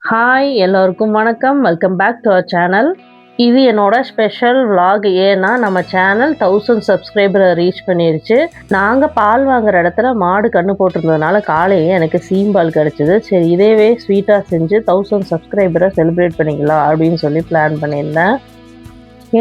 Hi எல்லோருக்கும் வணக்கம். Welcome back to our channel. இது என்னோட ஸ்பெஷல் vlog. ஏன்னா நம்ம சேனல் 1000 சப்ஸ்கிரைபரை ரீச் பண்ணிருச்சு. நாங்கள் பால் வாங்குற இடத்துல மாடு கன்று போட்டிருந்ததுனால காலையே எனக்கு சீம்பால் கிடச்சிது. சரி இதேவே ஸ்வீட்டாக செஞ்சு 1000 சப்ஸ்கிரைபரை செலிப்ரேட் பண்ணிக்கலாம் அப்படின்னு சொல்லி பிளான் பண்ணியிருந்தேன்.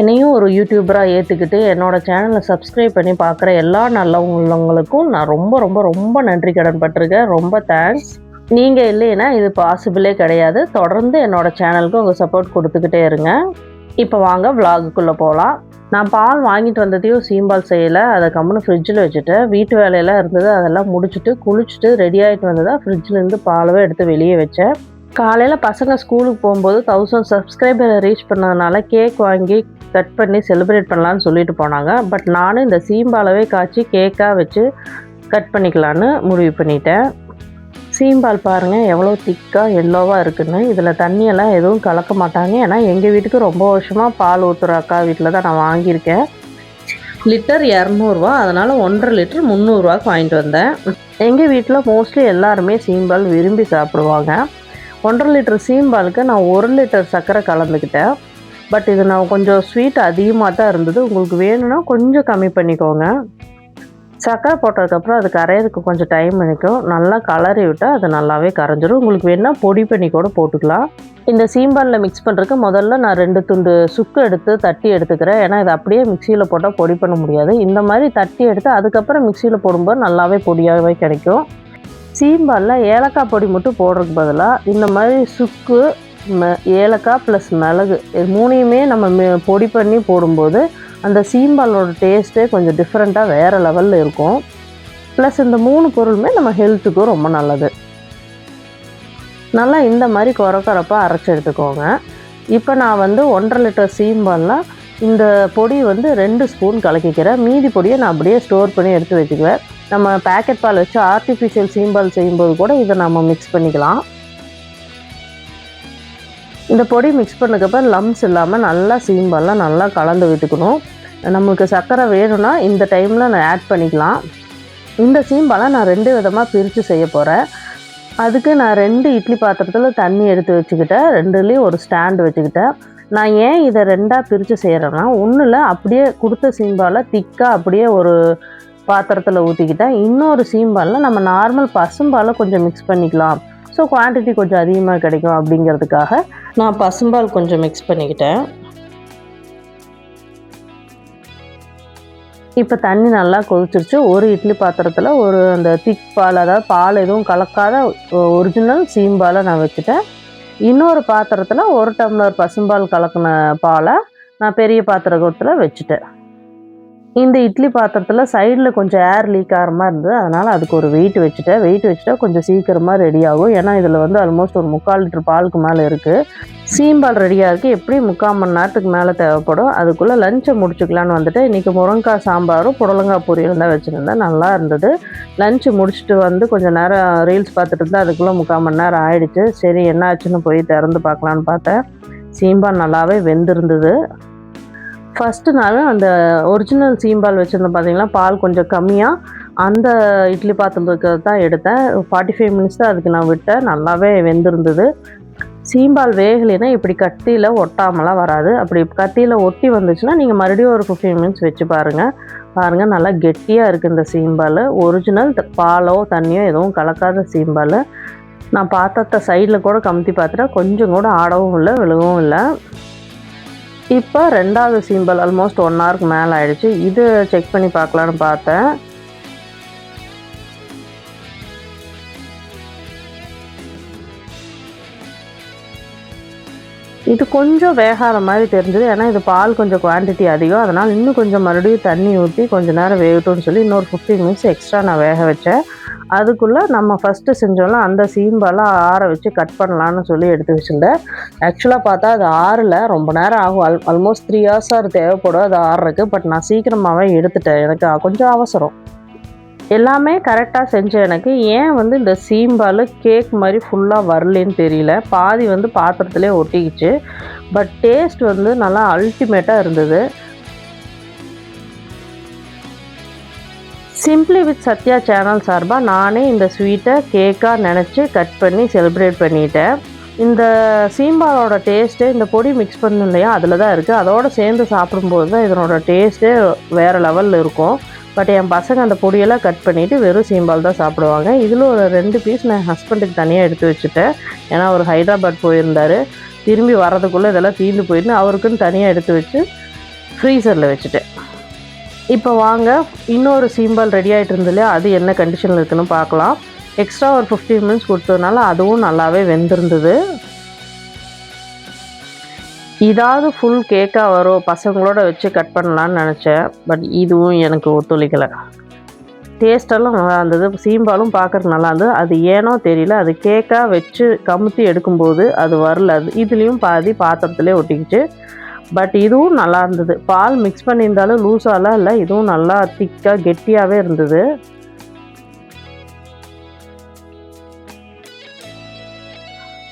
என்னையும் ஒரு யூடியூபராக ஏற்றுக்கிட்டு என்னோடய சேனலை சப்ஸ்கிரைப் பண்ணி பார்க்குற எல்லா நல்ல உள்ளவங்களுக்கும் நான் ரொம்ப ரொம்ப ரொம்ப நன்றி கடன் பட்டிருக்கேன். ரொம்ப தேங்க்ஸ். நீங்கள் இல்லைன்னா இது பாசிபிளே கிடையாது. தொடர்ந்து என்னோடய சேனலுக்கு உங்கள் சப்போர்ட் கொடுத்துக்கிட்டே இருங்க. இப்போ வாங்க விலாகுக்குள்ளே போகலாம். நான் பால் வாங்கிட்டு வந்ததையும் சீம்பால் செய்யலை. அதை கம்முன்னு ஃப்ரிட்ஜில் வச்சுட்டு வீட்டு வேலையெல்லாம் இருந்தது அதெல்லாம் முடிச்சுட்டு குளிச்சுட்டு ரெடி ஆகிட்டு வந்ததாக ஃப்ரிட்ஜிலேருந்து பாலவே எடுத்து வெளியே வச்சேன். காலையில் பசங்க ஸ்கூலுக்கு போகும்போது 1000 சப்ஸ்கிரைபரை ரீச் பண்ணதுனால கேக் வாங்கி கட் பண்ணி செலிப்ரேட் பண்ணலான்னு சொல்லிட்டு போனாங்க. பட் நானும் இந்த சீம்பாலவே காய்ச்சி கேக்காக வச்சு கட் பண்ணிக்கலான்னு முடிவு பண்ணிட்டேன். சீம்பால் பாருங்கள் எவ்வளோ திக்காக எல்லோவாக இருக்குதுன்னு. இதில் தண்ணியெல்லாம் எதுவும் கலக்க மாட்டாங்க. ஏன்னா எங்கள் வீட்டுக்கு ரொம்ப வருஷமாக பால் ஊற்றுற அக்கா வீட்டில் தான் நான் வாங்கியிருக்கேன். லிட்டர் 200 அதனால் 1.5 லிட்டர் 300 வாங்கிட்டு வந்தேன். எங்கள் வீட்டில் மோஸ்ட்லி எல்லாருமே சீம்பால் விரும்பி சாப்பிடுவாங்க. 1.5 லிட்டர் சீம்பாலுக்கு நான் 1 லிட்டர் சர்க்கரை கலந்துக்கிட்டேன். பட் இது நான் கொஞ்சம் ஸ்வீட் அதிகமாக தான் இருந்தது. உங்களுக்கு வேணும்னா கொஞ்சம் கம்மி பண்ணிக்கோங்க. சர்க்கரை போட்டதுக்கப்புறம் அது கரையிறதுக்கு கொஞ்சம் டைம் எடுக்கும். நல்லா கலரி விட்டால் அது நல்லாவே கரைஞ்சிரும். உங்களுக்கு வேணால் பொடி பண்ணி கூட போட்டுக்கலாம். இந்த சீம்பாலில் மிக்ஸ் பண்ணுறதுக்கு முதல்ல நான் 2 துண்டு சுக்கு எடுத்து தட்டி எடுத்துக்கிறேன். ஏன்னா இது அப்படியே மிக்சியில் போட்டால் பொடி பண்ண முடியாது. இந்த மாதிரி தட்டி எடுத்து அதுக்கப்புறம் மிக்சியில் போடும்போது நல்லாவே பொடியாகவே கிடைக்கும். சீம்பாலில் ஏலக்காய் பொடி மட்டும் போடுறதுக்கு பதிலாக இந்த மாதிரி சுக்கு, ஏலக்காய் ப்ளஸ் மிளகு இது 3யுமே நம்ம பொடி பண்ணி போடும்போது அந்த சீம்பாலோட டேஸ்ட்டே கொஞ்சம் டிஃப்ரெண்ட்டாக வேறு லெவலில் இருக்கும். ப்ளஸ் இந்த 3 பொருளுமே நம்ம ஹெல்த்துக்கும் ரொம்ப நல்லது. நல்லா இந்த மாதிரி கொரப்பாக அரைச்சி எடுத்துக்கோங்க. இப்போ நான் 1.5 லிட்டர் சீம்பாலில் இந்த பொடி 2 ஸ்பூன் கலக்கிக்கிறேன். மீதி பொடியை நான் அப்படியே ஸ்டோர் பண்ணி எடுத்து வச்சுக்குவேன். நம்ம பேக்கெட் பால் வச்சு ஆர்டிஃபிஷியல் சீம்பால் செய்யும்போது கூட இதை நம்ம மிக்ஸ் பண்ணிக்கலாம். இந்த பொடி மிக்ஸ் பண்ணதுக்கப்புறம் லம்ஸ் இல்லாமல் நல்லா சீம்பால்லாம் நல்லா கலந்து விட்டுக்கணும். நம்மளுக்கு சர்க்கரை வேணும்னா இந்த டைமில் நான் ஆட் பண்ணிக்கலாம். இந்த சீம்பாலை நான் 2 விதமாக பிரித்து செய்ய போகிறேன். அதுக்கு நான் 2 இட்லி பாத்திரத்தில் தண்ணி எடுத்து வச்சுக்கிட்டேன். 2லேயும் ஒரு ஸ்டாண்டு வச்சுக்கிட்டேன். நான் ஏன் இதை 2ஆக பிரித்து செய்கிறேன்னா, ஒன்றில் அப்படியே கொடுத்த சீம்பாலை திக்காக அப்படியே ஒரு பாத்திரத்தில் ஊற்றிக்கிட்டேன். இன்னொரு சீம்பாலில் நம்ம நார்மல் பசும்பாலை கொஞ்சம் மிக்ஸ் பண்ணிக்கலாம். ஸோ குவான்டிட்டி கொஞ்சம் அதிகமாக கிடைக்கும் அப்படிங்கிறதுக்காக நான் பசும்பால் கொஞ்சம் மிக்ஸ் பண்ணிக்கிட்டேன். இப்போ தண்ணி நல்லா கொதிச்சிருச்சு. ஒரு இட்லி பாத்திரத்தில் ஒரு அந்த திக் பால், அதாவது பால் எதுவும் கலக்காத ஒரிஜினல் சீம்பாலை நான் வச்சுட்டேன். இன்னொரு பாத்திரத்தில் 1 டம்ளர் பசும்பால் கலக்கின பாலை நான் பெரிய பாத்திரத்தில் வச்சுட்டேன். இந்த இட்லி பாத்திரத்தில் சைடில் கொஞ்சம் ஏர் லீக் ஆகிற மாதிரி இருந்தது. அதனால் அதுக்கு ஒரு வெயிட் வச்சுட்டா கொஞ்சம் சீக்கிரமாக ரெடி ஆகும். ஏன்னா இதில் ஆல்மோஸ்ட் ஒரு 3/4 லிட்டர் பாலுக்கு மேலே இருக்குது. சீம்பால் ரெடியாக இருக்குது. எப்படி 3/4 மணி நேரத்துக்கு மேலே தேவைப்படும். அதுக்குள்ளே லஞ்சை முடிச்சுக்கலான்னு வந்துட்டு இன்றைக்கி முருங்கைக்காய் சாம்பாரும் புடலங்காய் பொரியலும் தான் வச்சுருந்தேன். நல்லா இருந்தது. லஞ்சு முடிச்சுட்டு கொஞ்சம் நேரம் ரீல்ஸ் பார்த்துட்டு இருந்தால் அதுக்குள்ளே 3/4 மணி நேரம் ஆகிடுச்சு. சரி என்ன ஆச்சுன்னு போய் திறந்து பார்க்கலான்னு பார்த்தேன். சீம்பால் நல்லாவே வெந்திருந்தது. ஃபஸ்ட்டு நாள் அந்த ஒரிஜினல் சீம்பால் வச்சுருந்தேன் பார்த்தீங்களா, பால் கொஞ்சம் கம்மியாக அந்த இட்லி பாத்திரத்துக்கு தான் எடுத்தேன். 45 மினிட்ஸ் தான் அதுக்கு நான் விட்டேன். நல்லாவே வெந்திருந்தது. சீம்பால் வேகலைன்னா இப்படி கத்தியில் ஒட்டாமலாம் வராது. அப்படி கத்தியில் ஒட்டி வந்துச்சுன்னா நீங்கள் மறுபடியும் ஒரு 15 மினிட்ஸ் வச்சு பாருங்கள் நல்லா கெட்டியாக இருக்குது இந்த சீம்பால். ஒரிஜினல் பாலோ தண்ணியோ எதுவும் கலக்காத சீம்பால். நான் பாத்திரத்தை சைடில் கூட கமுத்தி பார்த்துட்டேன். கொஞ்சம் கூட ஆடவும் இல்லை விழுகவும் இல்லை. இப்போ 2வது சீம்பால் ஆல்மோஸ்ட் 1 ஹவருக்கு மேலே ஆகிடுச்சு. இது செக் பண்ணி பார்க்கலான்னு பார்த்தேன். இது கொஞ்சம் வேகாத மாதிரி தெரிஞ்சது. ஏன்னா இது பால் கொஞ்சம் குவான்டிட்டி அதிகம். அதனால் இன்னும் கொஞ்சம் மறுபடியும் தண்ணி ஊற்றி கொஞ்சம் நேரம் வேகட்டும்னு சொல்லி இன்னொரு 15 மினிட்ஸ் எக்ஸ்ட்ரா நான் வேக வச்சேன். அதுக்குள்ளே நம்ம ஃபஸ்ட்டு செஞ்சோம்ல அந்த சீம்பாலை ஆற வச்சு கட் பண்ணலான்னு சொல்லி எடுத்து வச்சுருந்தேன். ஆக்சுவலாக பார்த்தா அது ஆறல ரொம்ப நேரம் ஆகும். ஆல்மோஸ்ட் 3 ஹவர்ஸாக தேவைப்படும் அது ஆறுறதுக்கு. பட் நான் சீக்கிரமாகவே எடுத்துட்டேன். எனக்கு கொஞ்சம் அவசரம். எல்லாமே கரெக்டாக செஞ்ச எனக்கு ஏன் இந்த சீம்பால் கேக் மாதிரி ஃபுல்லாக வரலன்னு தெரியல. பாதி பாத்திரத்துலேயே ஒட்டிக்கிச்சு. பட் டேஸ்ட் நல்லா அல்டிமேட்டாக இருந்தது. சிம்பிளி வித் சத்யா சேனல் சார்பாக நானே இந்த ஸ்வீட்டை கேக்காக நினச்சி கட் பண்ணி செலிப்ரேட் பண்ணிட்டேன். இந்த சீம்பாலோட டேஸ்ட்டே இந்த பொடி மிக்ஸ் பண்ணணும் இல்லையா, அதில் தான் இருக்குது. அதோடு சேர்ந்து சாப்பிடும்போது தான் இதனோட டேஸ்ட்டே வேறு லெவலில் இருக்கும். பட் என் பசங்க அந்த பொடியெல்லாம் கட் பண்ணிவிட்டு வெறும் சீம்பால் தான் சாப்பிடுவாங்க. இதில் ஒரு 2 பீஸ் நான் ஹஸ்பண்டுக்கு தனியாக எடுத்து வச்சுட்டேன். ஏன்னா அவர் ஹைதராபாத் போயிருந்தார். திரும்பி வர்றதுக்குள்ளே இதெல்லாம் தீர்ந்து போயிருந்து அவருக்குன்னு தனியாக எடுத்து வச்சு ஃப்ரீசரில் வச்சுட்டேன். இப்போ வாங்க இன்னொரு சீம்பால் ரெடி ஆகிட்டு இருந்தது இல்லையா, அது என்ன கண்டிஷனில் இருக்குதுன்னு பார்க்கலாம். எக்ஸ்ட்ரா ஒரு 15 மினிட்ஸ் கொடுத்ததுனால அதுவும் நல்லாவே வெந்திருந்தது. இதாவது ஃபுல் கேக்காக வரும், பசங்களோட வச்சு கட் பண்ணலான்னு நினச்சேன். பட் இதுவும் எனக்கு ஒத்துழைக்கலை. டேஸ்டெல்லாம் நல்லா இருந்தது, சீம்பாலும் பார்க்குறதுக்கு நல்லா இருந்தது. அது ஏனோ தெரியல, அது கேக்காக வச்சு கமுத்தி எடுக்கும்போது அது வரல. அது இதுலேயும் பாதி பாத்திரத்துலேயே ஒட்டிக்கிச்சு. பட் இதுவும் நல்லா இருந்தது. பால் மிக்ஸ் பண்ணியிருந்தாலும் லூஸாலாம் இல்லை, இதுவும் நல்லா திக்காக கெட்டியாகவே இருந்தது.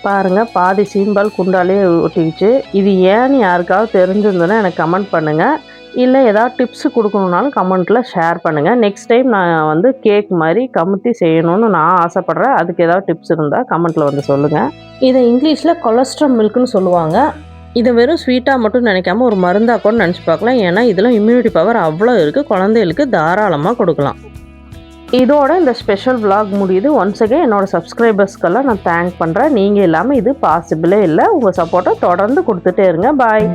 பாருங்கள், பாதி சீம்பால் குண்டாலே ஒட்டிக்கிச்சு. இது ஏன்னு யாருக்காவது தெரிஞ்சிருந்ததுன்னா எனக்கு கமெண்ட் பண்ணுங்கள். இல்லை ஏதாவது டிப்ஸு கொடுக்கணுன்னாலும் கமெண்ட்டில் ஷேர் பண்ணுங்கள். நெக்ஸ்ட் டைம் நான் வந்து கேக் மாதிரி கமுத்தி செய்யணும்னு நான் ஆசைப்பட்றேன். அதுக்கு ஏதாவது டிப்ஸ் இருந்தால் கமெண்ட்டில் வந்து சொல்லுங்கள். இதை இங்கிலீஷில் கொலஸ்ட்ரால் மில்க்குன்னு சொல்லுவாங்க. இதை வெறும் ஸ்வீட்டாக மட்டும் நினைக்காம ஒரு மருந்தாக கூட நினச்சி பார்க்கலாம். ஏன்னா இதில் இம்யூனிட்டி பவர் அவ்வளோ இருக்குது. குழந்தைகளுக்கு தாராளமாக கொடுக்கலாம். இதோட இந்த ஸ்பெஷல் விலாக் முடியுது. ஒன்ஸ் அகேன் என்னோட சப்ஸ்கிரைபர்ஸ்க்கெல்லாம் நான் தேங்க் பண்ணுறேன். நீங்கள் இல்லாமல் இது பாசிபிளே இல்லை. உங்கள் சப்போர்ட்டை தொடர்ந்து கொடுத்துட்டே இருங்க. பாய்.